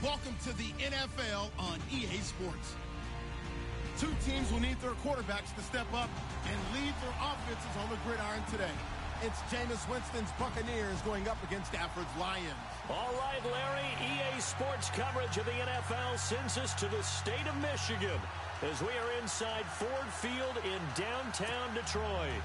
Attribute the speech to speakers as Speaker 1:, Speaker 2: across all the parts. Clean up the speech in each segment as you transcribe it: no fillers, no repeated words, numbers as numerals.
Speaker 1: Welcome to the NFL on EA Sports. Two teams will need their quarterbacks to step up and lead their offenses on the gridiron today. It's Jameis Winston's Buccaneers going up against Stafford's Lions.
Speaker 2: All right, Larry, EA Sports coverage of the NFL sends us to the state of Michigan as we are inside Ford Field in downtown Detroit.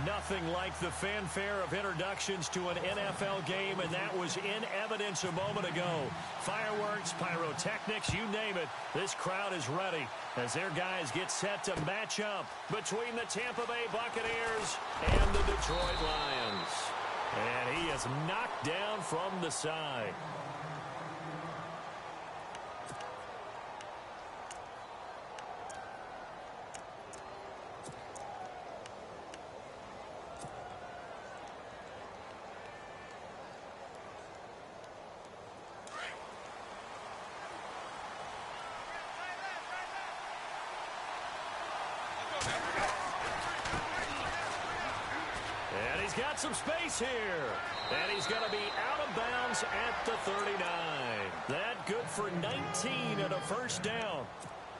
Speaker 2: Nothing like the fanfare of introductions to an NFL game, and that was in evidence a moment ago. Fireworks, pyrotechnics, you name it. This crowd is ready as their guys get set to match up between the Tampa Bay Buccaneers and the Detroit Lions. And he is knocked down from the side. And he's got some space here. And he's going to be out of bounds at the 39. That good for 19 and a first down.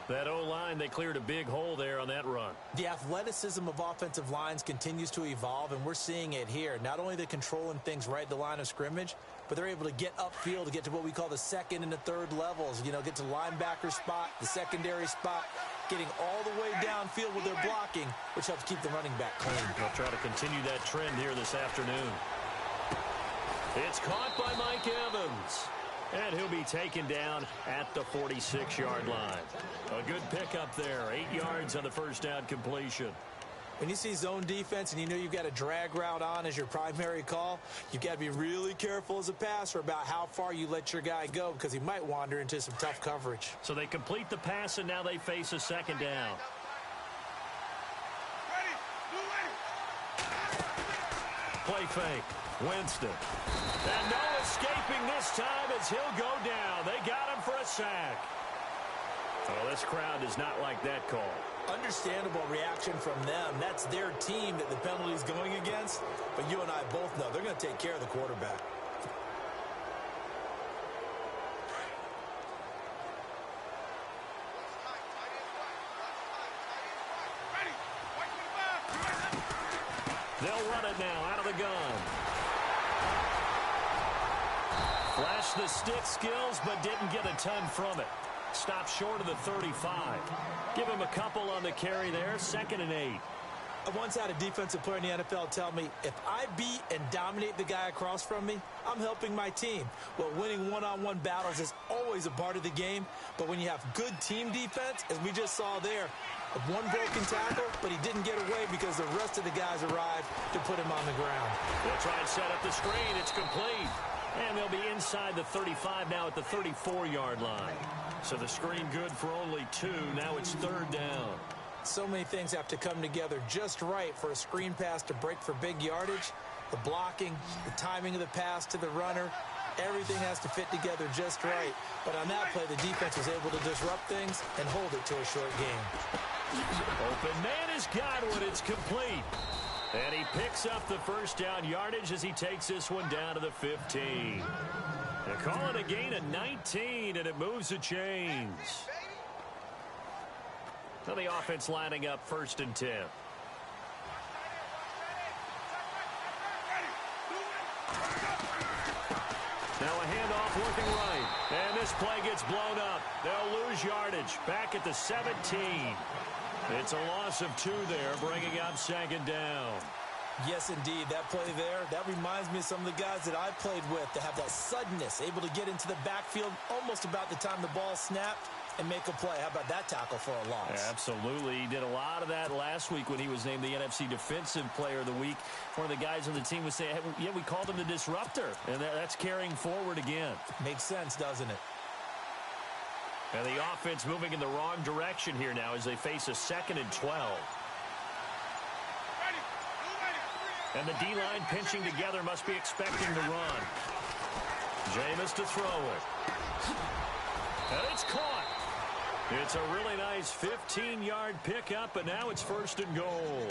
Speaker 2: That O-line, they cleared a big hole there on that run.
Speaker 3: The athleticism of offensive lines continues to evolve, and we're seeing it here. Not only they're controlling things right at the line of scrimmage, but they're able to get upfield to get to what we call the second and the third levels. You know, get to linebacker spot, the secondary spot, getting all the way downfield with their blocking, which helps keep the running back clean.
Speaker 2: They'll try to continue that trend here this afternoon. It's caught by Mike Evans. And he'll be taken down at the 46-yard line. A good pickup there. 8 yards on the first down completion.
Speaker 3: When you see zone defense and you know you've got a drag route on as your primary call, you've got to be really careful as a passer about how far you let your guy go because he might wander into some tough coverage.
Speaker 2: So they complete the pass, and now they face a second down. Play fake. Winston. And no escaping this time as he'll go down. They got him for a sack. Oh, this crowd does not like that call.
Speaker 3: Understandable reaction from them. That's their team that the penalty is going against. But you and I both know they're going to take care of the quarterback.
Speaker 2: They'll run it now out of the gun. Flashed the stick skills, but didn't get a ton from it. Stopped short of the 35. Give him a couple on the carry there. 2nd and 8.
Speaker 3: I once had a defensive player in the NFL tell me, if I beat and dominate the guy across from me, I'm helping my team. Well, winning one-on-one battles is always a part of the game, but when you have good team defense, as we just saw there, one broken tackle, but he didn't get away because the rest of the guys arrived to put him on the ground.
Speaker 2: They'll try and set up the screen. It's complete. And they'll be inside the 35 now at the 34-yard line. So the screen good for only 2. Now it's 3rd down.
Speaker 3: So many things have to come together just right for a screen pass to break for big yardage. The blocking, the timing of the pass to the runner, everything has to fit together just right. But on that play, the defense was able to disrupt things and hold it to a short game.
Speaker 2: Open man has got one. It's complete. And he picks up the first down yardage as he takes this one down to the 15. They call it a gain of 19, and it moves the chains. Now the offense lining up 1st and 10. Now a handoff working right. And this play gets blown up. They'll lose yardage. Back at the 17. It's a loss of 2 there, bringing up 2nd down.
Speaker 3: Yes, indeed. That play there, that reminds me of some of the guys that I played with that have that suddenness, able to get into the backfield almost about the time the ball snapped and make a play. How about that tackle for a loss?
Speaker 2: Yeah, absolutely. He did a lot of that last week when he was named the NFC Defensive Player of the Week. One of the guys on the team would say, hey, yeah, we called him the disruptor. And that's carrying forward again.
Speaker 3: Makes sense, doesn't it?
Speaker 2: And the offense moving in the wrong direction here now as they face a 2nd and 12. And the D-line pinching together must be expecting the run. Jameis to throw it. And it's caught. It's a really nice 15-yard pickup, and now it's 1st and goal.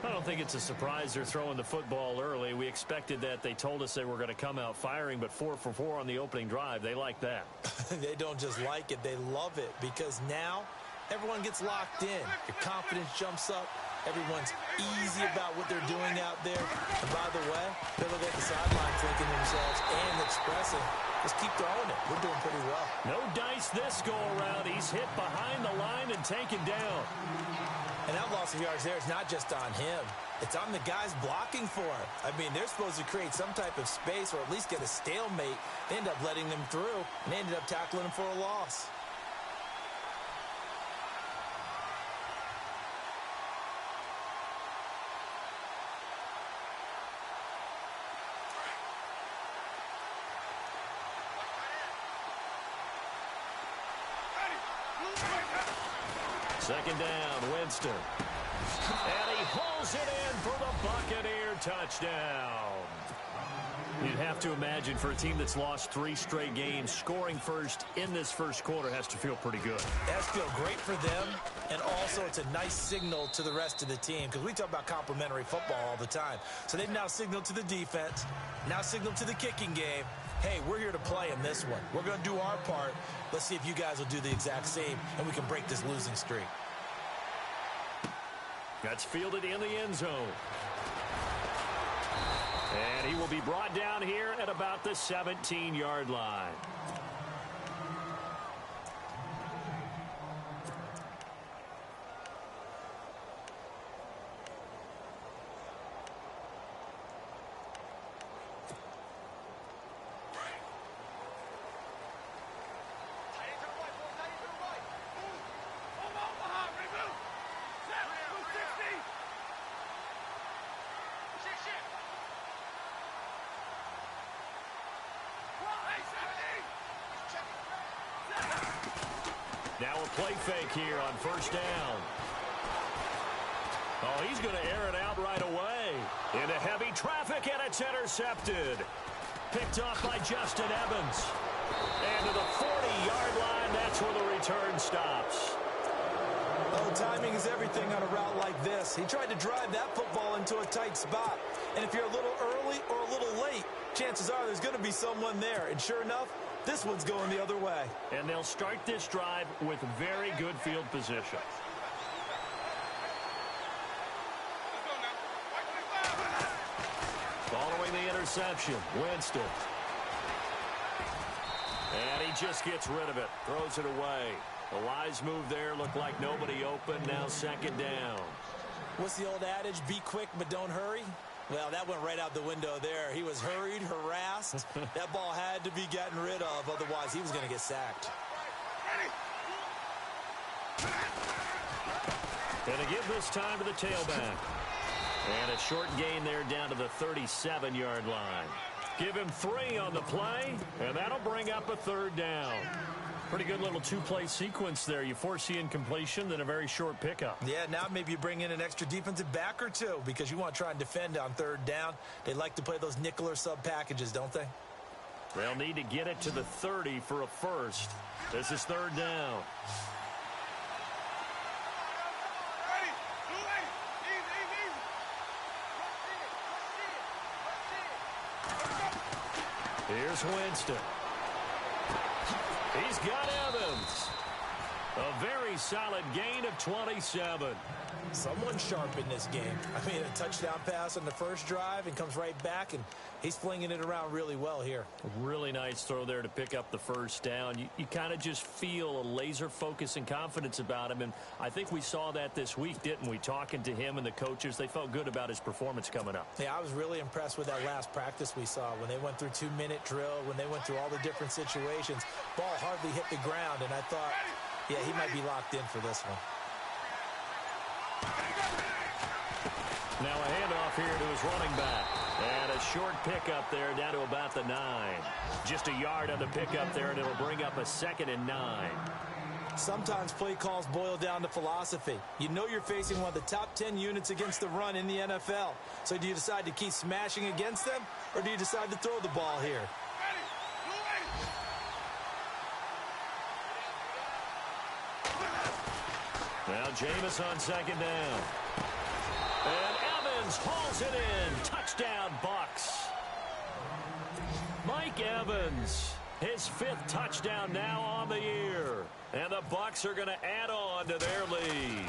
Speaker 2: I don't think it's a surprise they're throwing the football early. We expected that. They told us they were going to come out firing, but 4 for 4 on the opening drive. They like that.
Speaker 3: They don't just like it. They love it because now everyone gets locked in. Your confidence jumps up. Everyone's easy about what they're doing out there. And by the way, they look at the sideline thinking to themselves and expressing, just keep throwing it. We're doing pretty well.
Speaker 2: No dice this go around. He's hit behind the line and taken down.
Speaker 3: And that loss of yards there is not just on him. It's on the guys blocking for him. I mean, they're supposed to create some type of space or at least get a stalemate. They end up letting them through, and they ended up tackling him for a loss.
Speaker 2: Second down, Winston. And he hauls it in for the Buccaneer touchdown. You'd have to imagine for a team that's lost 3 straight games, scoring first in this first quarter has to feel pretty good.
Speaker 3: It has to feel great for them, and also it's a nice signal to the rest of the team because we talk about complimentary football all the time. So they've now signaled to the defense, now signaled to the kicking game, hey, we're here to play in this one. We're going to do our part. Let's see if you guys will do the exact same, and we can break this losing streak.
Speaker 2: That's fielded in the end zone. And he will be brought down here at about the 17-yard line. Now a play fake here on first down. Oh, he's going to air it out right away. Into heavy traffic, and it's intercepted. Picked off by Justin Evans. And to the 40-yard line, that's where the return stops.
Speaker 3: Oh, timing is everything on a route like this. He tried to drive that football into a tight spot. And if you're a little early or a little late, chances are there's going to be someone there. And sure enough, this one's going the other way. And
Speaker 2: they'll start this drive with very good field position. Following the interception, Winston. And he just gets rid of it, throws it away. A wise move there, looked like nobody open, now second down.
Speaker 3: What's the old adage, be quick but don't hurry? Well, that went right out the window there. He was hurried, harassed. That ball had to be gotten rid of, otherwise he was going to get sacked.
Speaker 2: And to give this time to the tailback. And a short gain there down to the 37-yard line. Give him 3 on the play, and that'll bring up a third down. Pretty good little 2-play sequence there. You force the incompletion, then a very short pickup.
Speaker 3: Yeah, now maybe you bring in an extra defensive back or 2 because you want to try and defend on third down. They like to play those nickel or sub packages, don't they?
Speaker 2: They'll need to get it to the 30 for a first. This is third down. Here's Winston. He's got Evans. A very solid gain of 27.
Speaker 3: Someone sharp in this game. I mean, a touchdown pass on the first drive and comes right back, and he's flinging it around really well here.
Speaker 2: A really nice throw there to pick up the first down. You kind of just feel a laser focus and confidence about him, and I think we saw that this week, didn't we? Talking to him and the coaches, they felt good about his performance coming up.
Speaker 3: Yeah, I was really impressed with that last practice we saw when they went through 2-minute drill, when they went through all the different situations. Ball hardly hit the ground, and I thought, yeah, he might be locked in for this one.
Speaker 2: Now a handoff here to his running back. And a short pickup there down to about the 9. Just a yard on the pickup there, and it'll bring up a 2nd and 9.
Speaker 3: Sometimes play calls boil down to philosophy. You know you're facing one of the top 10 units against the run in the NFL. So do you decide to keep smashing against them, or do you decide to throw the ball here? Now Jameis on second down. And
Speaker 2: Evans hauls it in. Touchdown, Bucks. Mike Evans, his 5th touchdown now on the year. And the Bucks are going to add on to their lead.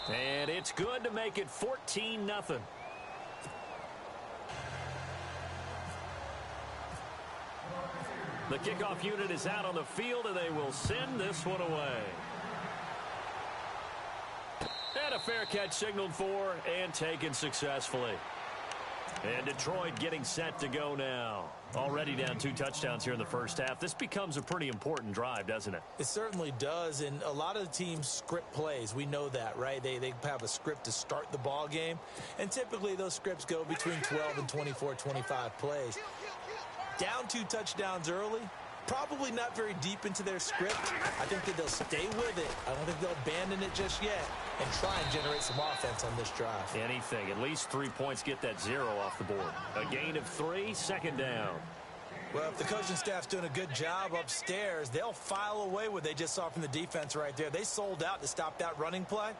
Speaker 2: And it's good to make it 14-0. The kickoff unit is out on the field, and they will send this one away. And a fair catch signaled for and taken successfully. And Detroit getting set to go now. Already down 2 touchdowns here in the first half. This becomes a pretty important drive, doesn't it?
Speaker 3: It certainly does, and a lot of the teams script plays. We know that, right? They have a script to start the ball game, and typically those scripts go between 12 and 24, 25 plays. Down 2 touchdowns early, probably not very deep into their script. I think that they'll stay with it. I don't think they'll abandon it just yet and try and generate some offense on this drive.
Speaker 2: Anything. At least 3 points, get that 0 off the board. A gain of 3, second down.
Speaker 3: Well, if the coaching staff's doing a good job upstairs, they'll file away what they just saw from the defense right there. They sold out to stop that running play.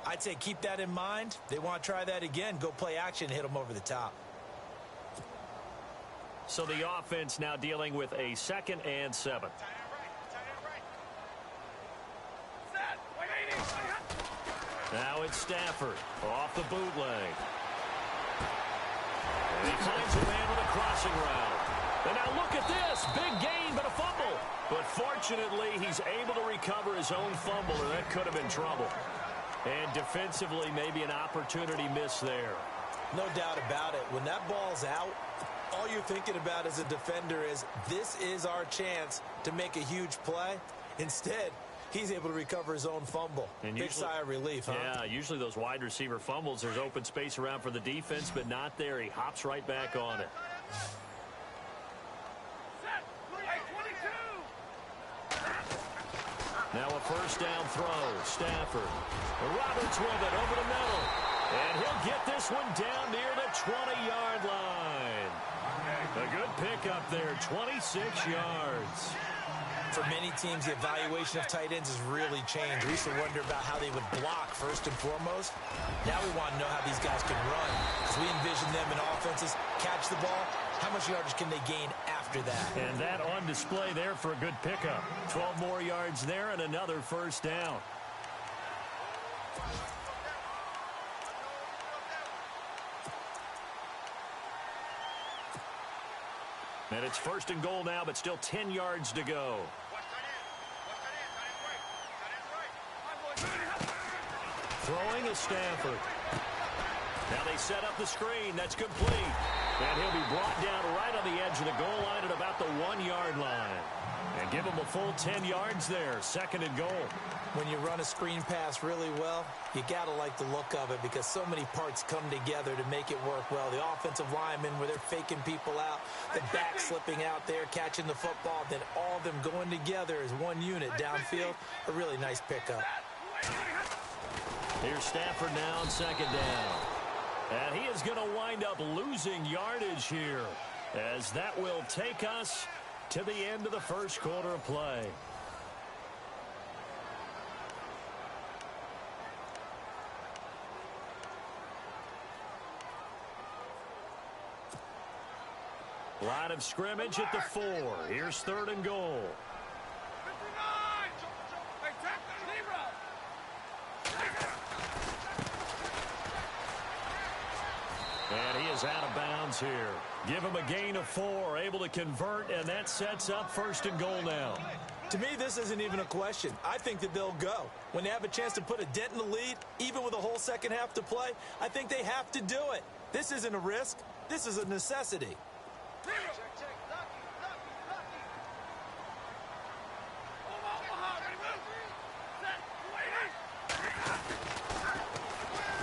Speaker 3: I'd say keep that in mind. They want to try that again. Go play action, hit them over the top.
Speaker 2: So the offense now dealing with a 2nd and 7. Now it's Stafford off the bootleg. And he finds a man with a crossing route. And now look at this. Big gain, but a fumble. But fortunately, he's able to recover his own fumble, or that could have been trouble. And defensively, maybe an opportunity miss there.
Speaker 3: No doubt about it. When that ball's out, all you're thinking about as a defender is, this is our chance to make a huge play. Instead, he's able to recover his own fumble. And big sigh of relief, huh?
Speaker 2: Yeah, usually those wide receiver fumbles, there's open space around for the defense, but not there. He hops right back on it. Now a first down throw. Stafford. Roberts with it over the middle. And he'll get this one down near the 20-yard line. A good pickup there, 26 yards.
Speaker 3: For many teams, the evaluation of tight ends has really changed. We used to wonder about how they would block first and foremost. Now we want to know how these guys can run. As we envision them in offenses, catch the ball, how much yardage can they gain after that?
Speaker 2: And that on display there for a good pickup. 12 more yards there and another first down. And it's first and goal now, but still 10 yards to go. Throwing is Stafford. Now they set up the screen. That's complete. And he'll be brought down right on the edge of the goal line at about the 1-yard line. And give him a full 10 yards there. Second and goal.
Speaker 3: When you run a screen pass really well, you got to like the look of it because so many parts come together to make it work well. The offensive linemen, where they're faking people out, the back slipping out there, catching the football, then all of them going together as one unit downfield. A really nice pickup.
Speaker 2: Here's Stafford now on second down. And he is going to wind up losing yardage here, as that will take us to the end of the first quarter of play. Line of scrimmage at the 4. Here's third and goal. And he is out of bounds here. Give him a gain of 4, able to convert, and that sets up first and goal now.
Speaker 3: To me, this isn't even a question. I think that they'll go. When they have a chance to put a dent in the lead, even with a whole second half to play, I think they have to do it. This isn't a risk. This is a necessity.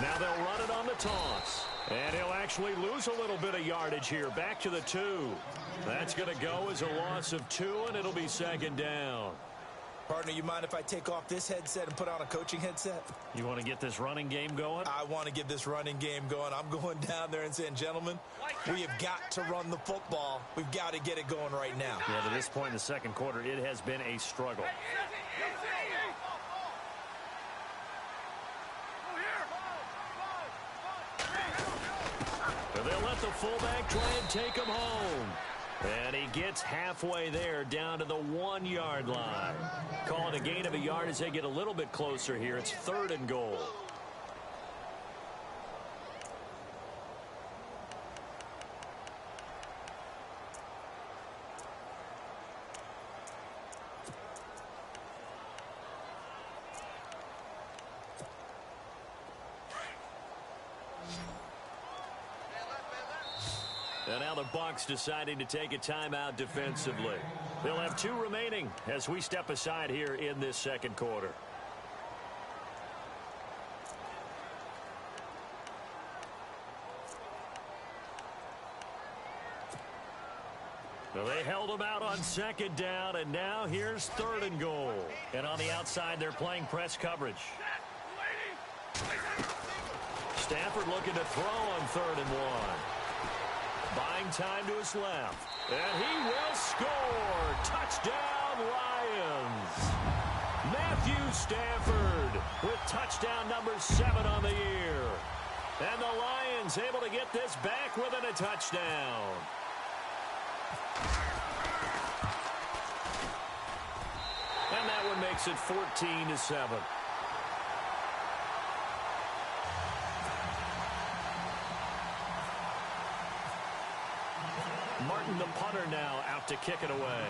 Speaker 2: Now they'll run it on the toss. And he'll actually lose a little bit of yardage here. Back to the 2. That's going to go as a loss of 2, and it'll be second down.
Speaker 3: Partner, you mind if I take off this headset and put on a coaching headset?
Speaker 2: You want to get this running game going?
Speaker 3: I want to get this running game going. I'm going down there and saying, gentlemen, we have got to run the football. We've got to get it going right now.
Speaker 2: Yeah, to this point in the second quarter, it has been a struggle. And they'll let the fullback try and take him home. And he gets halfway there down to the 1-yard line. Calling a gain of a yard as they get a little bit closer here. It's 3rd and goal. And now the Bucs deciding to take a timeout defensively. They'll have 2 remaining as we step aside here in this second quarter. Well, they held them out on 2nd down, and now here's 3rd and goal. And on the outside, they're playing press coverage. Stafford looking to throw on 3rd and 1. Buying time to his left. And he will score. Touchdown, Lions. Matthew Stafford with touchdown number 7 on the year. And the Lions able to get this back within a touchdown. And that one makes it 14-7. Martin, the punter, now out to kick it away.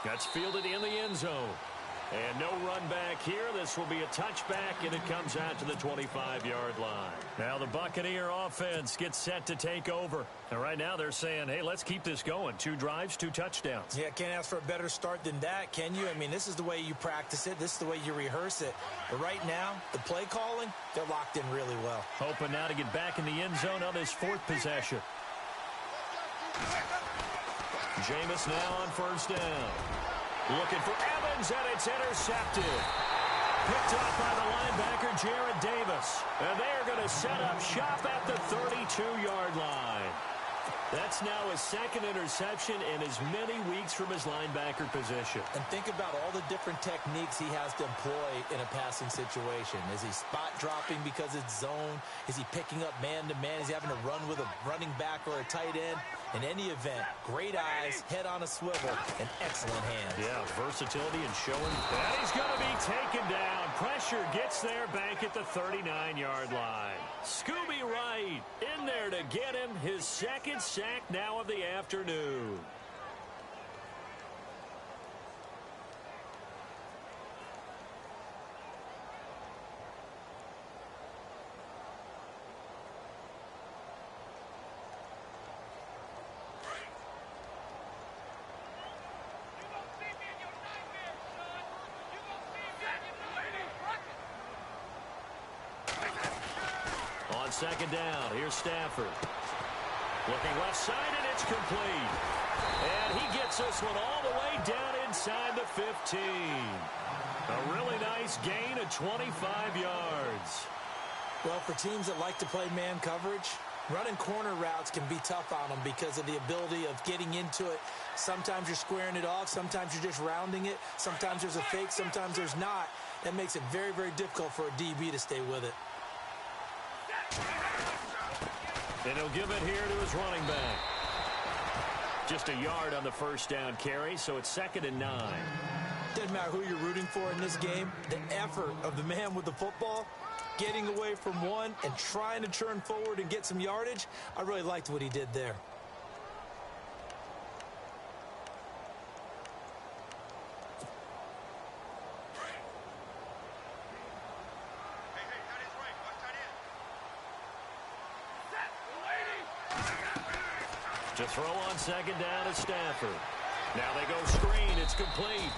Speaker 2: That's fielded in the end zone. And no run back here. This will be a touchback, and it comes out to the 25-yard line. Now the Buccaneer offense gets set to take over. And right now they're saying, hey, let's keep this going. 2 drives, 2 touchdowns.
Speaker 3: Yeah, can't ask for a better start than that, can you? I mean, this is the way you practice it. This is the way you rehearse it. But right now, the play calling, they're locked in really well.
Speaker 2: Hoping now to get back in the end zone on this 4th possession. Jameis now on 1st down. Looking for Evans, and it's intercepted. Picked up by the linebacker, Jared Davis. And they are going to set up shop at the 32-yard line. That's now his 2nd interception in as many weeks from his linebacker position.
Speaker 3: And think about all the different techniques he has to employ in a passing situation. Is he spot dropping because it's zone? Is he picking up man-to-man? Is he having to run with a running back or a tight end? In any event, great eyes, head on a swivel, and excellent hands.
Speaker 2: Yeah, versatility and showing. And he's going to be taken down. Pressure gets there back at the 39-yard line. Scooby Wright in there to get him his 2nd sack now of the afternoon. On 2nd down, here's Stafford. Looking left side, and it's complete. And he gets this one all the way down inside the 15. A really nice gain of 25 yards.
Speaker 3: Well, for teams that like to play man coverage, running corner routes can be tough on them because of the ability of getting into it. Sometimes you're squaring it off. Sometimes you're just rounding it. Sometimes there's a fake. Sometimes there's not. That makes it very, very difficult for a DB to stay with it.
Speaker 2: And he'll give it here to his running back. Just a yard on the 1st down carry, so it's 2nd and 9.
Speaker 3: Doesn't matter who you're rooting for in this game. The effort of the man with the football, getting away from one and trying to turn forward and get some yardage, I really liked what he did there.
Speaker 2: To throw on 2nd down is Stafford. Now they go screen. It's complete.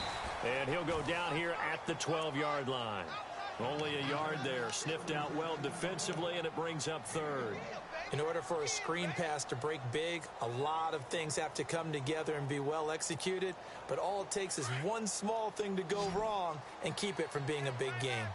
Speaker 2: And he'll go down here at the 12-yard line. Only a yard there. Sniffed out well defensively, and it brings up 3rd.
Speaker 3: In order for a screen pass to break big, a lot of things have to come together and be well executed. But all it takes is one small thing to go wrong and keep it from being a big game.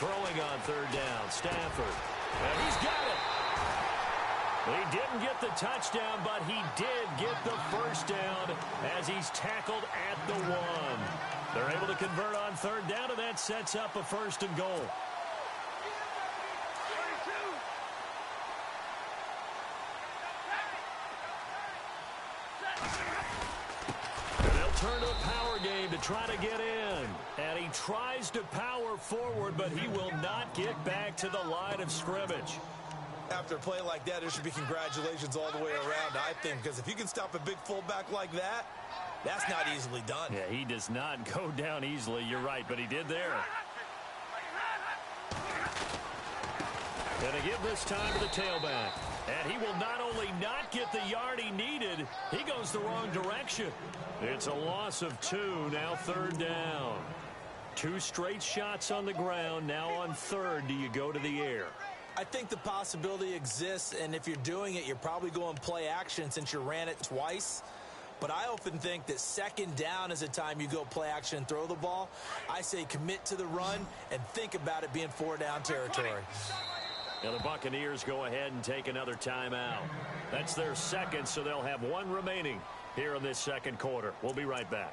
Speaker 3: Throwing on 3rd down, Stafford. And he's got it.
Speaker 2: He didn't get the touchdown, but he did get the first down as he's tackled at the 1. They're able to convert on third down, and that sets up a first and goal. Turn to a power game to try to get in. And he tries to power forward, but he will not get back to the line of scrimmage.
Speaker 3: After a play like that, there should be congratulations all the way around, I think, because if you can stop a big fullback like that, that's not easily done.
Speaker 2: Yeah, he does not go down easily. You're right, but he did there. And to give this time to the tailback. And he will not only not get the yard he needed, he goes the wrong direction. It's a loss of 2, now third down. 2 straight shots on the ground. Now on third, do you go to the air?
Speaker 3: I think the possibility exists, and if you're doing it, you're probably going play action since you ran it twice. But I often think that second down is a time you go play action and throw the ball. I say commit to the run and think about it being 4-down territory.
Speaker 2: Now the Buccaneers go ahead and take another timeout. That's their second, so they'll have 1 remaining here in this second quarter. We'll be right back.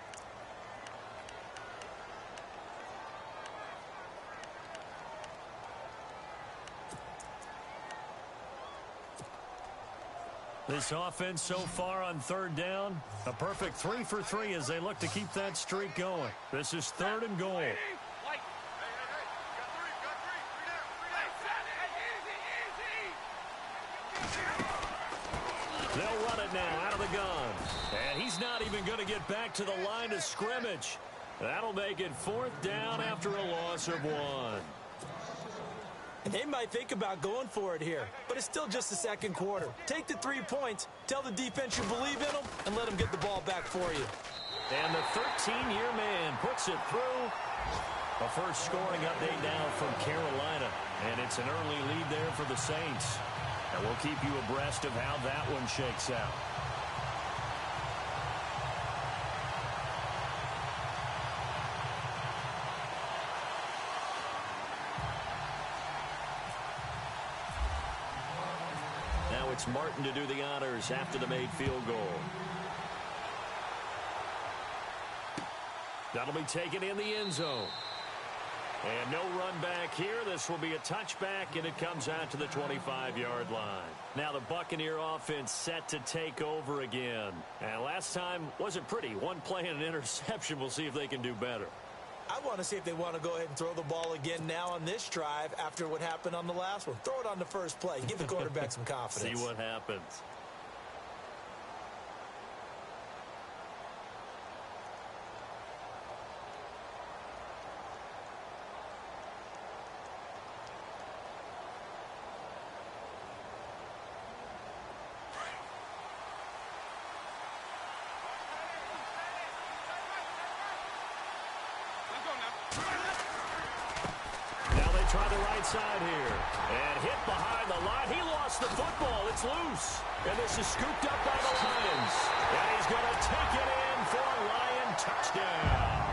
Speaker 2: This offense so far on third down, a perfect 3 for 3 as they look to keep that streak going. This is third and goal. They'll run it now out of the gun. And he's not even going to get back to the line of scrimmage. That'll make it 4th down after a loss of 1.
Speaker 3: They might think about going for it here, but it's still just the second quarter. Take the 3 points, tell the defense you believe in them, and let them get the ball back for you.
Speaker 2: And the 13-year man puts it through. A first scoring update now from Carolina, and it's an early lead there for the Saints. And we'll keep you abreast of how that one shakes out. Now it's Martin to do the honors after the made field goal. That'll be taken in the end zone. And no run back here. This will be a touchback, and it comes out to the 25-yard line. Now the Buccaneer offense set to take over again. And last time wasn't pretty. 1 play and an interception. We'll see if they can do better.
Speaker 3: I want to see if they want to go ahead and throw the ball again now on this drive after what happened on the last one. Throw it on the first play. Give the quarterback some confidence.
Speaker 2: See what happens. Try the right side here. And hit behind the line. He lost the football. It's loose. And this is scooped up by the Lions. And he's going to take it in for a Lion touchdown.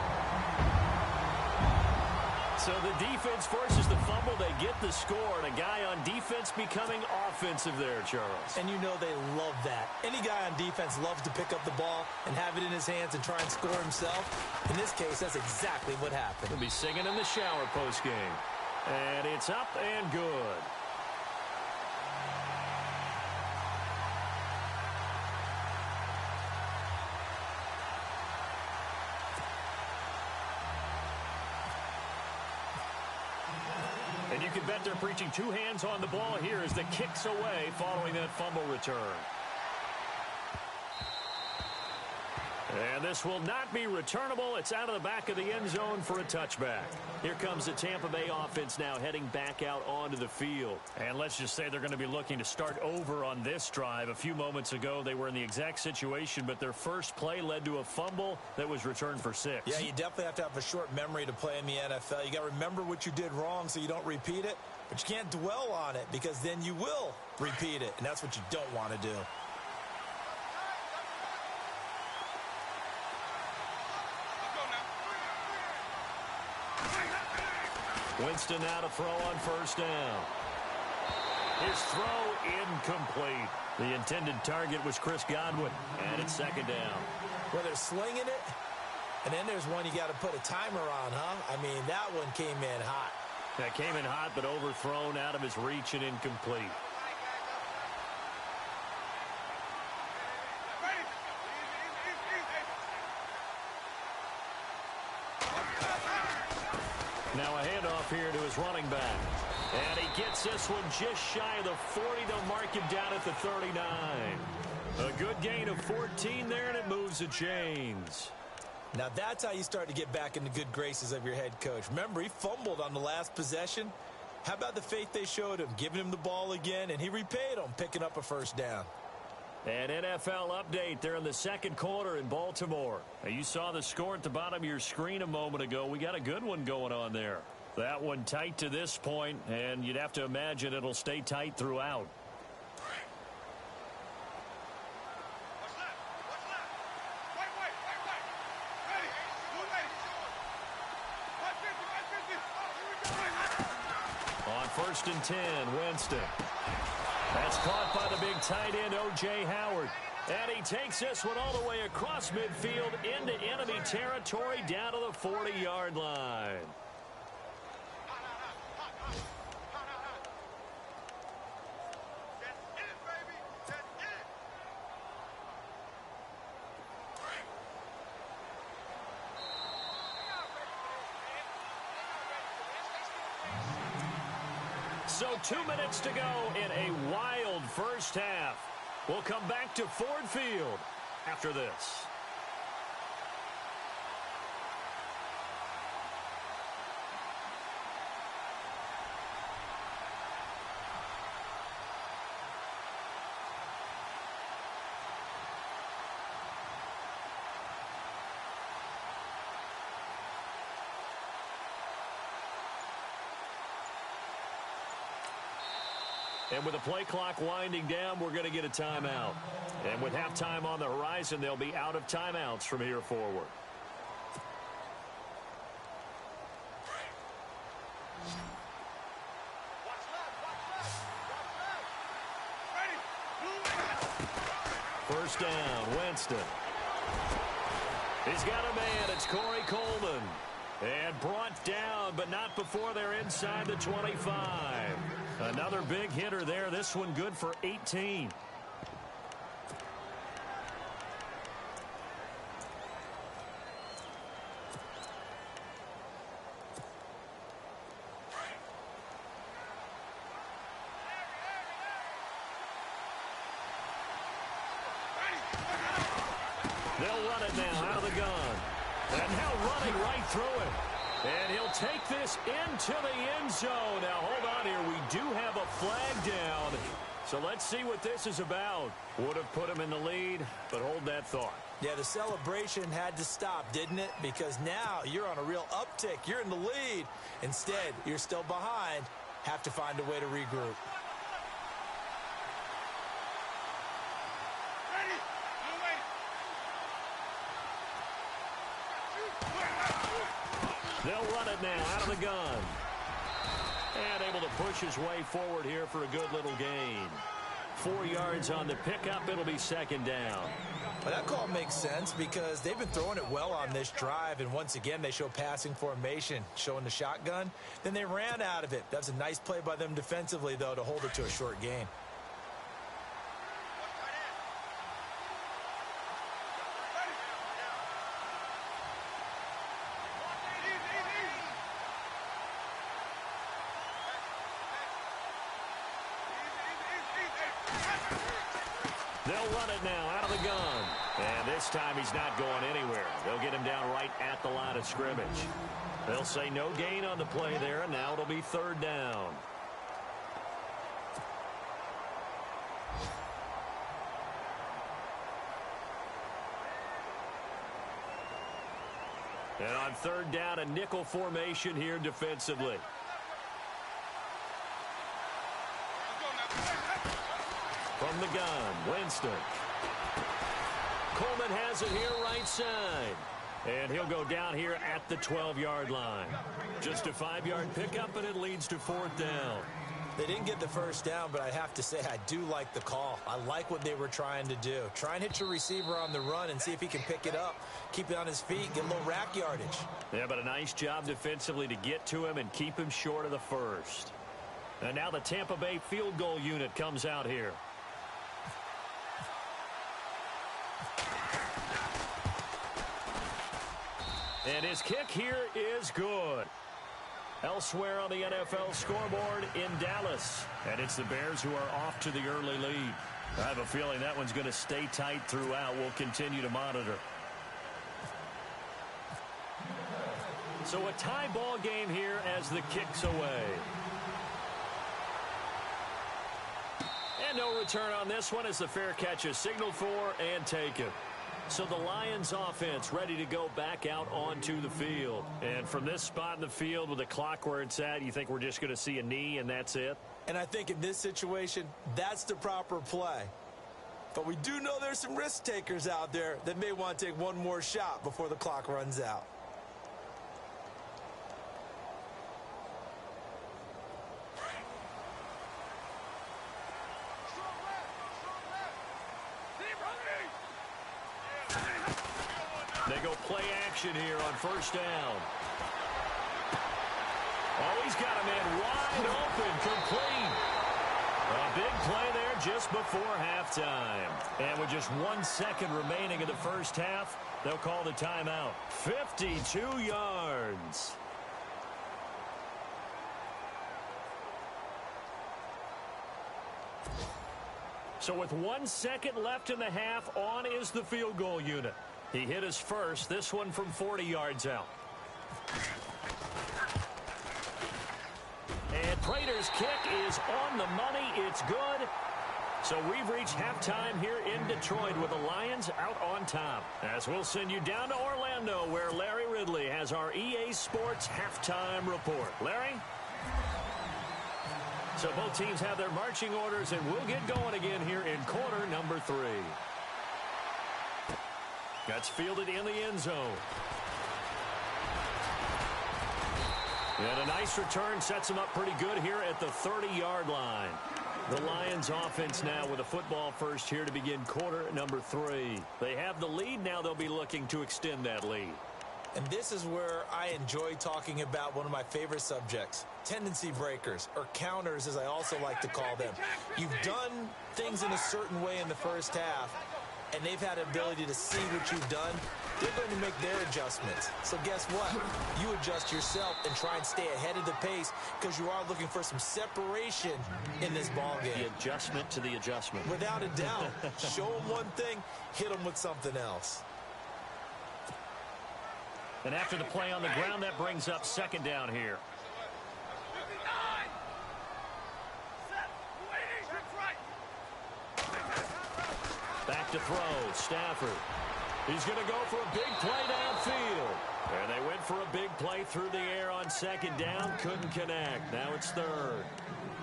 Speaker 2: So the defense forces the fumble. They get the score. And a guy on defense becoming offensive there, Charles.
Speaker 3: And you know they love that. Any guy on defense loves to pick up the ball and have it in his hands and try and score himself. In this case, that's exactly what happened.
Speaker 2: He'll be singing in the shower post-game. And it's up and good. And you can bet they're preaching 2 hands on the ball here as the kicks away following that fumble return. And this will not be returnable. It's out of the back of the end zone for a touchback. Here comes the Tampa Bay offense now heading back out onto the field. And let's just say they're going to be looking to start over on this drive. A few moments ago, they were in the exact situation, but their first play led to a fumble that was returned for 6.
Speaker 3: Yeah, you definitely have to have a short memory to play in the NFL. You got to remember what you did wrong so you don't repeat it, but you can't dwell on it because then you will repeat it, and that's what you don't want to do.
Speaker 2: Winston now to throw on first down. His throw incomplete. The intended target was Chris Godwin, and it's second down.
Speaker 3: Well, they're slinging it, and then there's one you got to put a timer on, huh? I mean, that one came in hot.
Speaker 2: That came in hot, but overthrown out of his reach and incomplete. Now a handoff here to his running back. And he gets this one just shy of the 40. They'll mark him down at the 39. A good gain of 14 there, and it moves the chains.
Speaker 3: Now that's how you start to get back in the good graces of your head coach. Remember, he fumbled on the last possession. How about the faith they showed him, giving him the ball again, and he repaid them, picking up a first down.
Speaker 2: An NFL update there in the second quarter in Baltimore. Now, you saw the score at the bottom of your screen a moment ago. We got a good one going on there. That one tight to this point, and you'd have to imagine it'll stay tight throughout. On 1st and 10, Winston. That's caught by the big tight end, O.J. Howard. And he takes this one all the way across midfield into enemy territory down to the 40-yard line. So 2 minutes to go in a wild first half. We'll come back to Ford Field after this. And with the play clock winding down, we're going to get a timeout. And with halftime on the horizon, they'll be out of timeouts from here forward. First down, Winston. He's got a man. It's Corey Coleman. And brought down, but not before they're inside the 25. Another big hitter there. This one good for 18. They'll run it now out of the gun. And now running right through it. And he'll take this into the end zone. Now, hold on here. We do have a flag down. So let's see what this is about. Would have put him in the lead, but hold that thought.
Speaker 3: Yeah, the celebration had to stop, didn't it? Because now you're on a real uptick. You're in the lead. Instead, you're still behind. Have to find a way to regroup.
Speaker 2: They'll run it now out of the gun. And able to push his way forward here for a good little gain. 4 yards on the pickup. It'll be second down.
Speaker 3: Well, that call makes sense because they've been throwing it well on this drive. And once again, they show passing formation, showing the shotgun. Then they ran out of it. That's a nice play by them defensively, though, to hold it to a short gain.
Speaker 2: They'll run it now out of the gun. And this time he's not going anywhere. They'll get him down right at the line of scrimmage. They'll say no gain on the play there, and now it'll be third down. And on third down, a nickel formation here defensively. From the gun, Winston. Coleman has it here right side. And he'll go down here at the 12-yard line. Just a 5-yard pickup, and it leads to fourth down.
Speaker 3: They didn't get the first down, but I have to say I do like the call. I like what they were trying to do. Try and hit your receiver on the run and see if he can pick it up, keep it on his feet, get a little rack yardage.
Speaker 2: Yeah, but a nice job defensively to get to him and keep him short of the first. And now the Tampa Bay field goal unit comes out here. And his kick here is good. Elsewhere on the NFL scoreboard in Dallas. And it's the Bears who are off to the early lead. I have a feeling that one's going to stay tight throughout. We'll continue to monitor. So a tie ball game here as the kick's away. And no return on this one as the fair catch is signaled for and taken. So the Lions offense ready to go back out onto the field. And from this spot in the field with the clock where it's at, you think we're just going to see a knee and that's it?
Speaker 3: And I think in this situation, that's the proper play. But we do know there's some risk takers out there that may want to take one more shot before the clock runs out.
Speaker 2: They go play action here on first down. Oh, he's got a man wide open, complete. A big play there just before halftime. And with just 1 second remaining in the first half, they'll call the timeout. 52 yards. So with 1 second left in the half, on is the field goal unit. He hit his first, this one from 40 yards out. And Prater's kick is on the money. It's good. So we've reached halftime here in Detroit with the Lions out on top. As we'll send you down to Orlando where Larry Ridley has our EA Sports halftime report. Larry? So both teams have their marching orders, and we'll get going again here in quarter number 3. That's fielded in the end zone. And a nice return sets him up pretty good here at the 30-yard line. The Lions offense now with a football first here to begin quarter number 3. They have the lead. Now they'll be looking to extend that lead.
Speaker 3: And this is where I enjoy talking about one of my favorite subjects, tendency breakers, or counters as I also like to call them. You've done things in a certain way in the first half, and they've had the ability to see what you've done. They're going to make their adjustments. So guess what? You adjust yourself and try and stay ahead of the pace because you are looking for some separation in this ball game.
Speaker 2: The adjustment to the adjustment.
Speaker 3: Without a doubt. Show them one thing, hit them with something else.
Speaker 2: And after the play on the ground, that brings up second down here. Back to throw, Stafford. He's going to go for a big play downfield. And they went for a big play through the air on second down. Couldn't connect. Now it's third.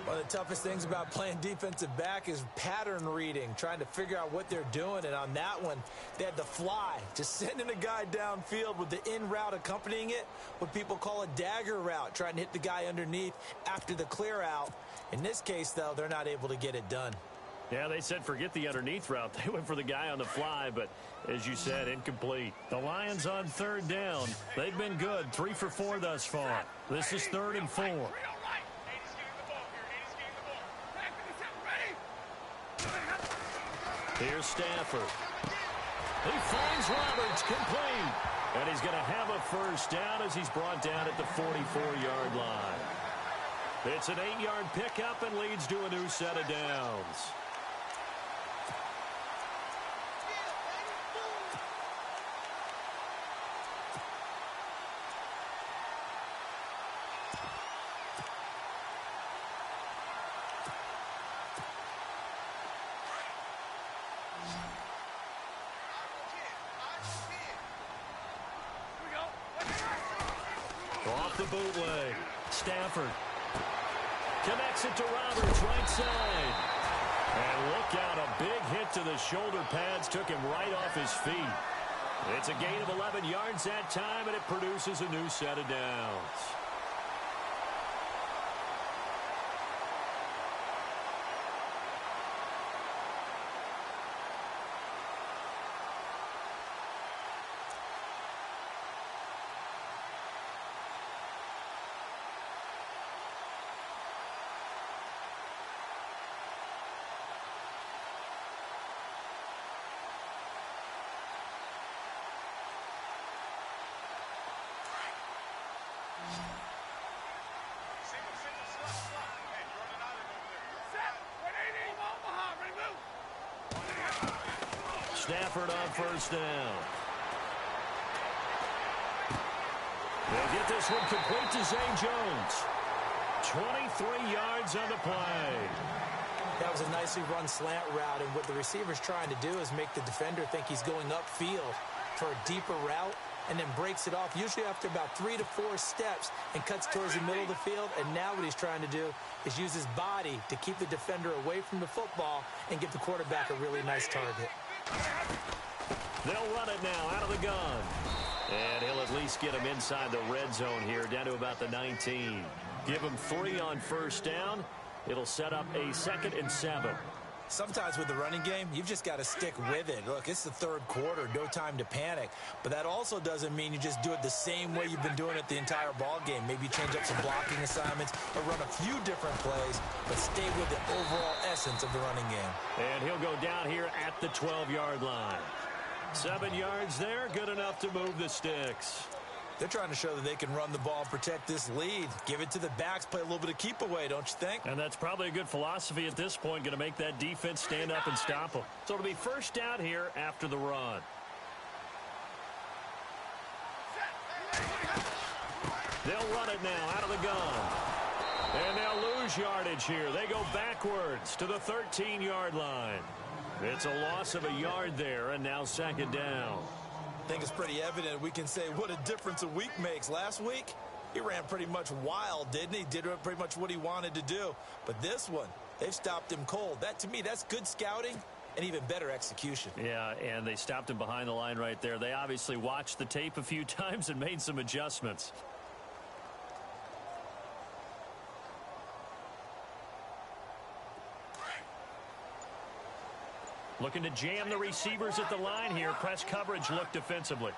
Speaker 3: One of the toughest things about playing defensive back is pattern reading, trying to figure out what they're doing. And on that one, they had the fly, just sending a guy downfield with the in route accompanying it, what people call a dagger route, trying to hit the guy underneath after the clear out. In this case, though, they're not able to get it done.
Speaker 2: Yeah, they said forget the underneath route. They went for the guy on the fly, but as you said, incomplete. The Lions on third down. They've been good, 3 for 4 thus far. This is 3rd and 4. Here's Stafford. He finds Roberts, complete. And he's going to have a first down as he's brought down at the 44-yard line. It's an 8-yard pickup and leads to a new set of downs. Off the bootleg. Stafford connects it to Roberts, right side. And look out, a big hit to the shoulder pads took him right off his feet. It's a gain of 11 yards that time, and it produces a new set of downs. Stafford on first down. They'll get this one complete to Zay Jones. 23 yards on the play.
Speaker 3: That was a nicely run slant route, and what the receiver's trying to do is make the defender think he's going upfield for a deeper route, and then breaks it off, usually after about 3 to 4 steps, and cuts towards the middle of the field. And now what he's trying to do is use his body to keep the defender away from the football and give the quarterback a really nice target.
Speaker 2: They'll run it now out of the gun. And he'll at least get him inside the red zone here, down to about the 19. Give him 3 on first down. It'll set up a 2nd and 7.
Speaker 3: Sometimes with the running game, you've just got to stick with it. Look, it's the third quarter, no time to panic. But that also doesn't mean you just do it the same way you've been doing it the entire ball game. Maybe change up some blocking assignments or run a few different plays, but stay with the overall essence of the running game.
Speaker 2: And he'll go down here at the 12-yard line. 7 yards there, good enough to move the sticks.
Speaker 3: They're trying to show that they can run the ball and protect this lead. Give it to the backs, play a little bit of keep away, don't you think?
Speaker 2: And that's probably a good philosophy at this point, going to make that defense stand up and stop them. So it'll be first down here after the run. They'll run it now out of the gun. And they'll lose yardage here. They go backwards to the 13-yard line. It's a loss of a yard there, and now 2nd down.
Speaker 3: I think it's pretty evident. We can say what a difference a week makes. Last week, he ran pretty much wild, didn't he? Did pretty much what he wanted to do. But this one, they've stopped him cold. That, to me, that's good scouting and even better execution.
Speaker 2: Yeah, and they stopped him behind the line right there. They obviously watched the tape a few times and made some adjustments. Looking to jam the receivers at the line here. Press coverage look defensively.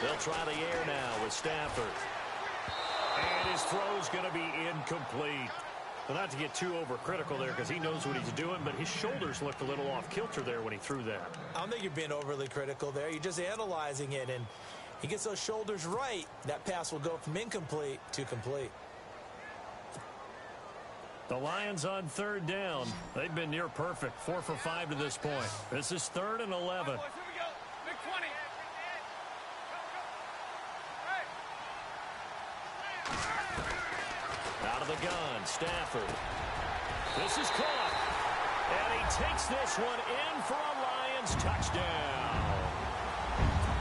Speaker 2: They'll try the air now with Stafford. And his throw's going to be incomplete. Well, not to get too overcritical there because he knows what he's doing, but his shoulders looked a little off kilter there when he threw that.
Speaker 3: I don't think you're being overly critical there. You're just analyzing it, and he gets those shoulders right. That pass will go from incomplete to complete.
Speaker 2: The Lions on 3rd down. They've been near perfect. 4 for 5 to this point. This is 3rd and 11. Out of the gun, Stafford. This is caught. And he takes this one in for a Lions touchdown.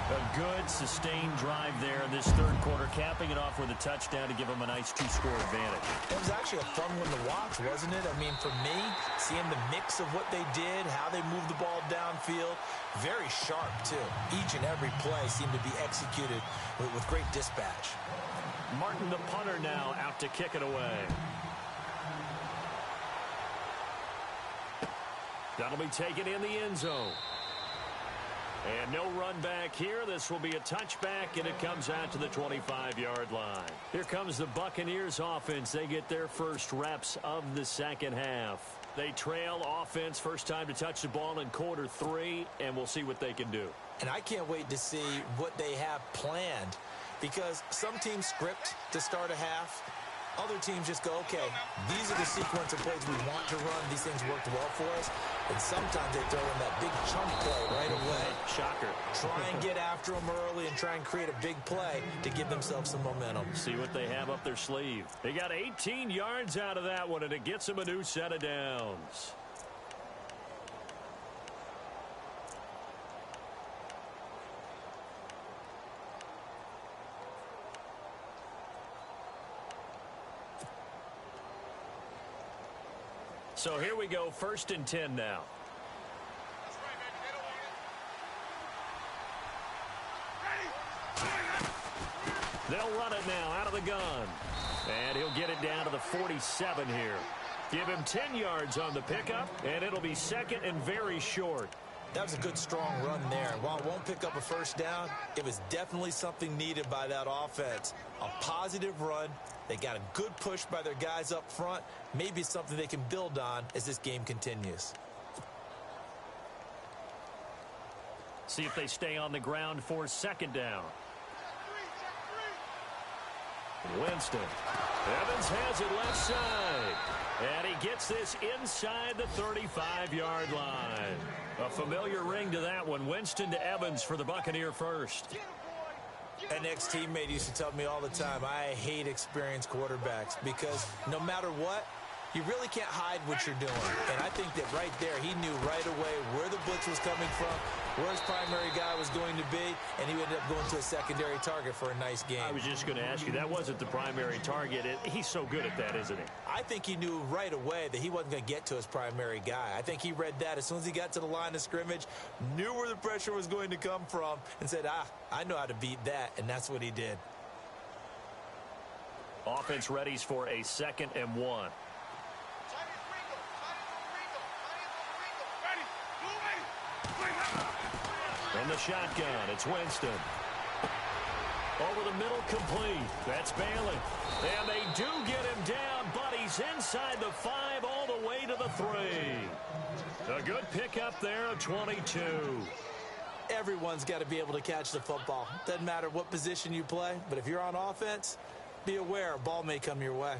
Speaker 2: A good, sustained drive there in this 3rd quarter, capping it off with a touchdown to give them a nice 2-score advantage.
Speaker 3: It was actually a fun one to watch, wasn't it? I mean, for me, seeing the mix of what they did, how they moved the ball downfield, very sharp, too. Each and every play seemed to be executed with great dispatch.
Speaker 2: Martin, the punter, now out to kick it away. That'll be taken in the end zone. And no run back here. This will be a touchback, and it comes out to the 25-yard line. Here comes the Buccaneers offense. They get their first reps of the 2nd half. They trail offense, first time to touch the ball in quarter 3, and we'll see what they can do.
Speaker 3: And I can't wait to see what they have planned, because some teams script to start a half. Other teams just go, okay, these are the sequence of plays we want to run. These things worked well for us. And sometimes they throw in that big chunk play right away.
Speaker 2: Shocker.
Speaker 3: Try and get after them early and try and create a big play to give themselves some momentum.
Speaker 2: See what they have up their sleeve. They got 18 yards out of that one, and it gets them a new set of downs. So here we go, 1st and 10 now. They'll run it now out of the gun. And he'll get it down to the 47 here. Give him 10 yards on the pickup, and it'll be 2nd and very short.
Speaker 3: That was a good, strong run there. And while it won't pick up a first down, it was definitely something needed by that offense. A positive run. They got a good push by their guys up front. Maybe it's something they can build on as this game continues.
Speaker 2: See if they stay on the ground for 2nd down. Winston. Evans has it left side. And he gets this inside the 35-yard line. A familiar ring to that one. Winston to Evans for the Buccaneer first.
Speaker 3: An ex-teammate used to tell me all the time, I hate experienced quarterbacks because no matter what, you really can't hide what you're doing. And I think that right there, he knew right away where the blitz was coming from, where his primary guy was going to be, and he ended up going to a secondary target for a nice game.
Speaker 2: I was just going to ask you, that wasn't the primary target. He's so good at that, isn't he?
Speaker 3: I think he knew right away that he wasn't going to get to his primary guy. I think he read that as soon as he got to the line of scrimmage, knew where the pressure was going to come from, and said, I know how to beat that, and that's what he did.
Speaker 2: Offense readies for a 2nd and 1. From the shotgun, it's Winston. Over the middle, complete. That's Bailey. And they do get him down, but he's inside the 5 all the way to the 3. A good pickup there, a 22.
Speaker 3: Everyone's got to be able to catch the football. Doesn't matter what position you play, but if you're on offense, be aware a ball may come your way.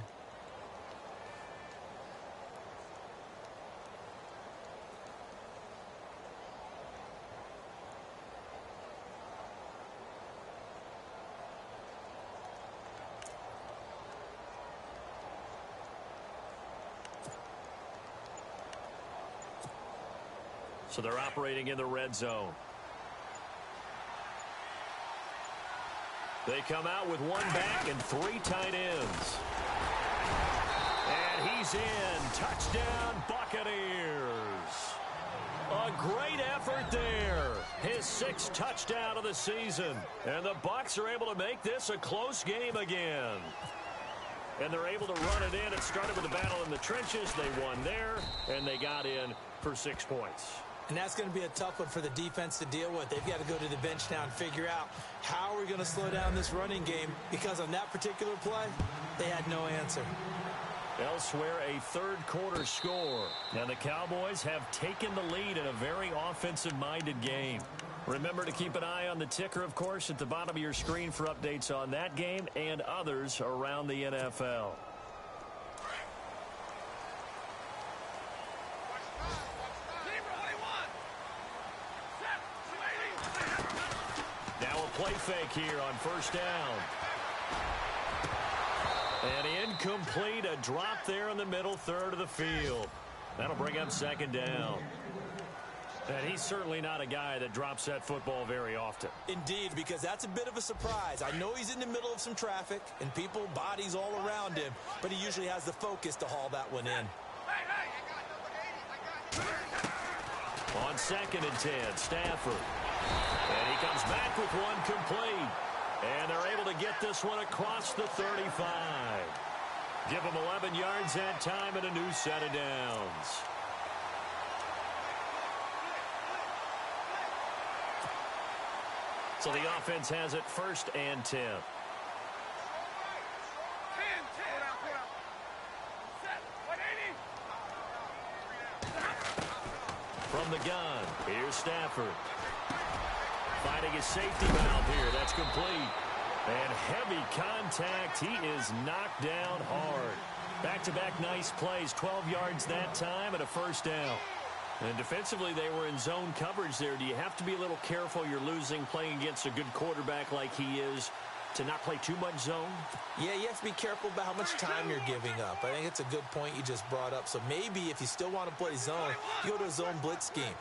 Speaker 2: So they're operating in the red zone. They come out with 1 back and 3 tight ends. And he's in. Touchdown, Buccaneers. A great effort there. His 6th touchdown of the season. And the Bucs are able to make this a close game again. And they're able to run it in. It started with a battle in the trenches. They won there, and they got in for 6 points.
Speaker 3: And that's going to be a tough one for the defense to deal with. They've got to go to the bench now and figure out how are we going to slow down this running game, because on that particular play, they had no answer.
Speaker 2: Elsewhere, a 3rd quarter score. Now the Cowboys have taken the lead in a very offensive-minded game. Remember to keep an eye on the ticker, of course, at the bottom of your screen for updates on that game and others around the NFL. Now a play fake here on 1st down. And incomplete, a drop there in the middle 3rd of the field. That'll bring up 2nd down. And he's certainly not a guy that drops that football very often.
Speaker 3: Indeed, because that's a bit of a surprise. I know he's in the middle of some traffic and people, bodies all around him, but he usually has the focus to haul that one in.
Speaker 2: On 2nd and 10, Stafford. And he comes back with 1 complete. And they're able to get this one across the 35. Give him 11 yards that time and a new set of downs. So the offense has it 1st and 10. From the gun, here's Stafford. Finding his safety valve here. That's complete. And heavy contact. He is knocked down hard. Back-to-back nice plays. 12 yards that time and a 1st down. And defensively, they were in zone coverage there. Do you have to be a little careful? You're losing playing against a good quarterback like he is to not play too much zone?
Speaker 3: Yeah, you have to be careful about how much time you're giving up. I think it's a good point you just brought up. So maybe if you still want to play zone, you go to a zone blitz scheme.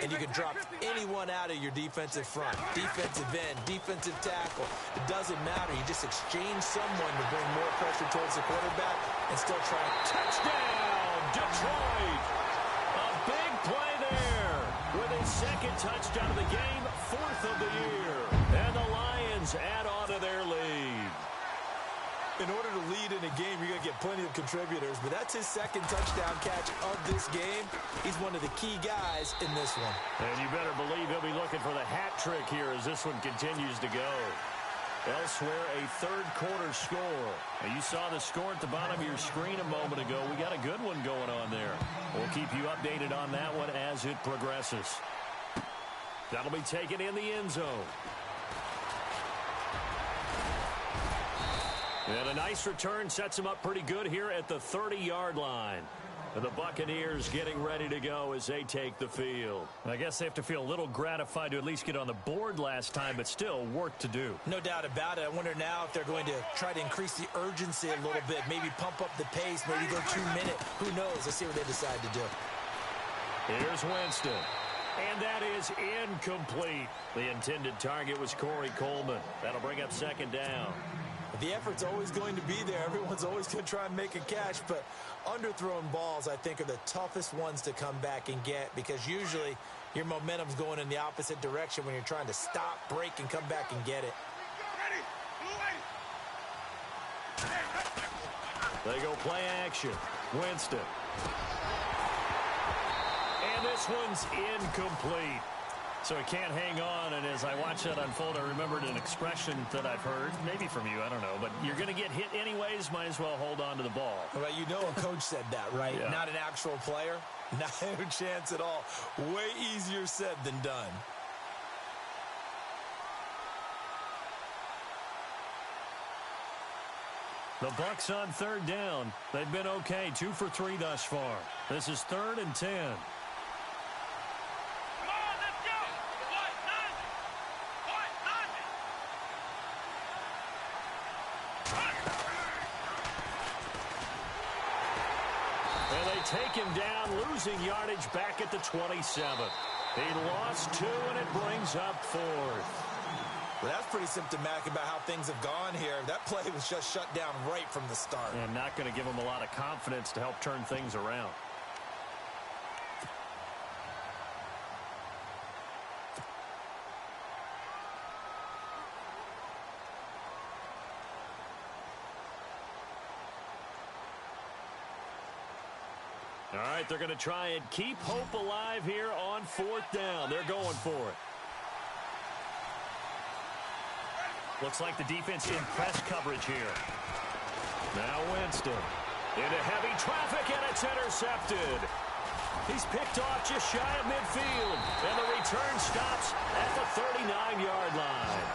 Speaker 3: And you can drop anyone out of your defensive front. Defensive end, defensive tackle. It doesn't matter. You just exchange someone to bring more pressure towards the quarterback and still try.
Speaker 2: Touchdown, Detroit! A big play there with his 2nd touchdown of the game, 4th of the year. And the Lions add on to their lead.
Speaker 3: In order to lead in a game, you're going to get plenty of contributors, but that's his 2nd touchdown catch of this game. He's one of the key guys in this one.
Speaker 2: And you better believe he'll be looking for the hat trick here as this one continues to go. Elsewhere, a 3rd quarter score. Now, you saw the score at the bottom of your screen a moment ago. We got a good one going on there. We'll keep you updated on that one as it progresses. That'll be taken in the end zone. And a nice return sets him up pretty good here at the 30-yard line. And the Buccaneers getting ready to go as they take the field. I guess they have to feel a little gratified to at least get on the board last time, but still work to do.
Speaker 3: No doubt about it. I wonder now if they're going to try to increase the urgency a little bit, maybe pump up the pace, maybe go 2 minute. Who knows? Let's see what they decide to do.
Speaker 2: Here's Winston. And that is incomplete. The intended target was Corey Coleman. That'll bring up second down.
Speaker 3: The effort's always going to be there. Everyone's always going to try and make a catch, but underthrown balls, I think, are the toughest ones to come back and get because usually your momentum's going in the opposite direction when you're trying to stop, break, and come back and get it.
Speaker 2: They go play action. Winston. And this one's incomplete. So he can't hang on, and as I watch that unfold, I remembered an expression that I've heard, maybe from you, I don't know, but you're going to get hit anyways, might as well hold on to the ball.
Speaker 3: Well, you know a coach said that, right?
Speaker 2: Yeah.
Speaker 3: Not an actual player. Not a chance at all. Way easier said than done.
Speaker 2: The Bucs on third down. They've been okay, 2 for 3 thus far. This is 3rd and 10. Take him down, losing yardage back at the 27. He lost 2, and it brings up 4th.
Speaker 3: Well, that's pretty symptomatic about how things have gone here. That play was just shut down right from the start.
Speaker 2: And not going to give him a lot of confidence to help turn things around. All right, they're going to try and keep hope alive here on 4th down. They're going for it. Looks like the defense in press coverage here. Now Winston into heavy traffic, and it's intercepted. He's picked off just shy of midfield, and the return stops at the 39-yard line.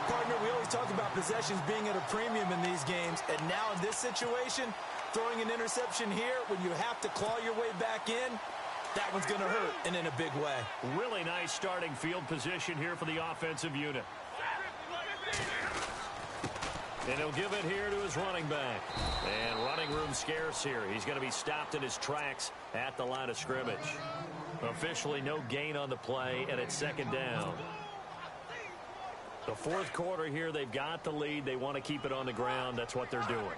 Speaker 3: Partner, we always talk about possessions being at a premium in these games, and now in this situation, throwing an interception here when you have to claw your way back in, that one's going to hurt, and in a big way.
Speaker 2: Really nice starting field position here for the offensive unit. And he'll give it here to his running back. And running room scarce here. He's going to be stopped in his tracks at the line of scrimmage. Officially no gain on the play, and it's second down. The 4th quarter here, they've got the lead. They want to keep it on the ground. That's what they're doing.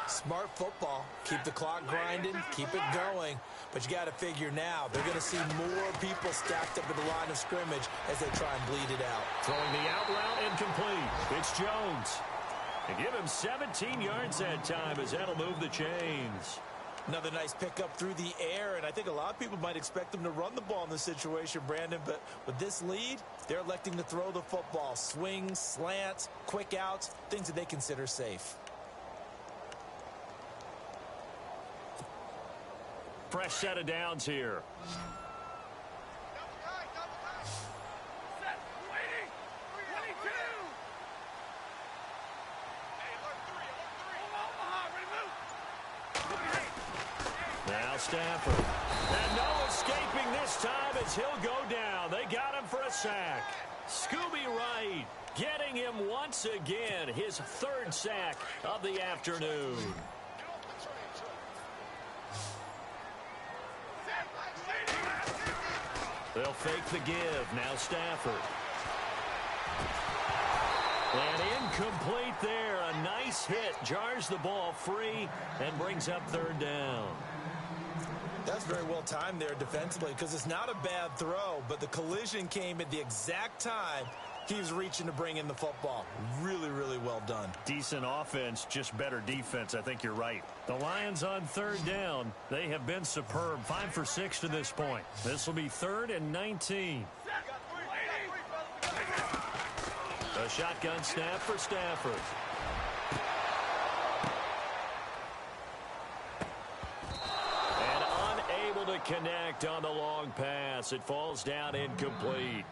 Speaker 3: Smart football. Keep the clock grinding, keep it going. But you got to figure now, they're going to see more people stacked up at the line of scrimmage as they try and bleed it out.
Speaker 2: Throwing the out route incomplete. It's Jones. And give him 17 yards that time as that'll move the chains.
Speaker 3: Another nice pickup through the air, and I think a lot of people might expect them to run the ball in this situation, Brandon, but with this lead, they're electing to throw the football. Swings, slants, quick outs, things that they consider safe.
Speaker 2: Fresh set of downs here. Now Stafford. And no escaping this time as he'll go down. They got him for a sack. Scooby Wright getting him once again. His 3rd sack of the afternoon. They'll fake the give. Now Stafford. And incomplete there. A nice hit. Jars the ball free and brings up 3rd down.
Speaker 3: That's very well timed there defensively because it's not a bad throw, but the collision came at the exact time he was reaching to bring in the football. Really, really well done.
Speaker 2: Decent offense, just better defense. I think you're right. The Lions on 3rd down. They have been superb. 5 for 6 to this point. This will be 3rd and 19. A shotgun snap for Stafford. And unable to connect on the long pass. It falls down incomplete.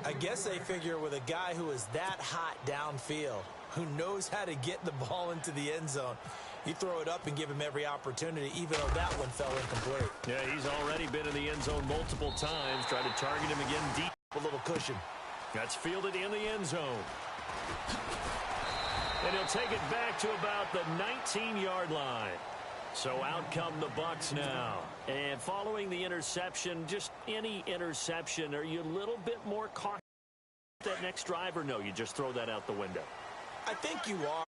Speaker 3: I guess they figure with a guy who is that hot downfield, who knows how to get the ball into the end zone. You throw it up and give him every opportunity, even though that one fell incomplete.
Speaker 2: Yeah, he's already been in the end zone multiple times. Try to target him again deep.
Speaker 3: A little cushion.
Speaker 2: That's fielded in the end zone. And he'll take it back to about the 19-yard line. So out come the Bucs now. And following the interception, just any interception, are you a little bit more cautious that next drive, or no, you just throw that out the window?
Speaker 3: I think you are.